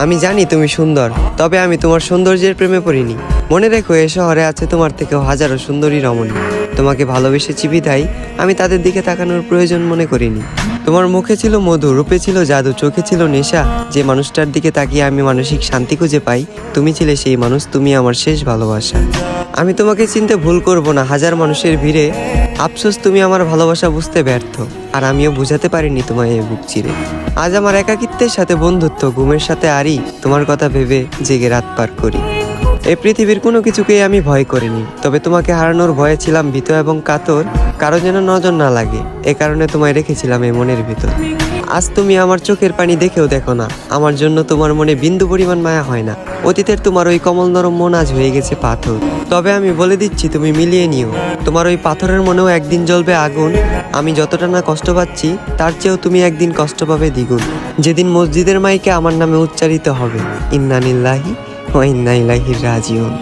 আমি জানি তুমি সুন্দর, তবে আমি তোমার সৌন্দর্যের প্রেমে পড়িনি। মনে রেখো, এ শহরে আছে তোমার থেকেও হাজারো সুন্দরী রমণী। তোমাকে ভালোবেসেছি বিধায় আমি তাদের দিকে তাকানোর প্রয়োজন মনে করিনি। তোমার মুখে ছিল মধু, রূপে ছিল জাদু, চোখে ছিল নেশা। যে মানুষটার দিকে তাকিয়ে আমি মানসিক শান্তি খুঁজে পাই, তুমি ছিলে সেই মানুষ। তুমি আমার শেষ ভালোবাসা। আমি তোমাকে চিনতে ভুল করব না হাজার মানুষের ভিড়ে। আফসোস, তুমি আমার ভালোবাসা বুঝতে ব্যর্থ, আর আমিও বুঝাতে পারিনি তোমায় এই বুক চিরে। আজ আমার একাকিত্বের সাথে বন্ধুত্ব, ঘুমের সাথে আরি, তোমার কথা ভেবে জেগে রাত পার করি। এই পৃথিবীর কোনো কিছুকেই আমি ভয় করিনি, তবে তোমাকে হারানোর ভয়ে ছিলাম ভীত এবং কাতর। কারো যেন নজর না লাগে, এ কারণে তোমায় রেখেছিলাম এই মনের ভিতর। আজ তুমি আমার চোখের পানি দেখেও দেখো না, আমার জন্য তোমার মনে বিন্দু পরিমাণ মায়া হয় না। অতীতের তোমার ওই কমল নরম মন আজ হয়ে গেছে পাথর। তবে আমি বলে দিচ্ছি, তুমি মিলিয়ে নিও, তোমার ওই পাথরের মনেও একদিন জ্বলবে আগুন। আমি যতটা না কষ্ট পাচ্ছি, তার চেয়েও তুমি একদিন কষ্ট পাবে দ্বিগুণ। যেদিন মসজিদের মাইকে আমার নামে উচ্চারিত হবে ইন্না লিল্লাহি ওয়া ইন্না ইলাইহি রাজিউন।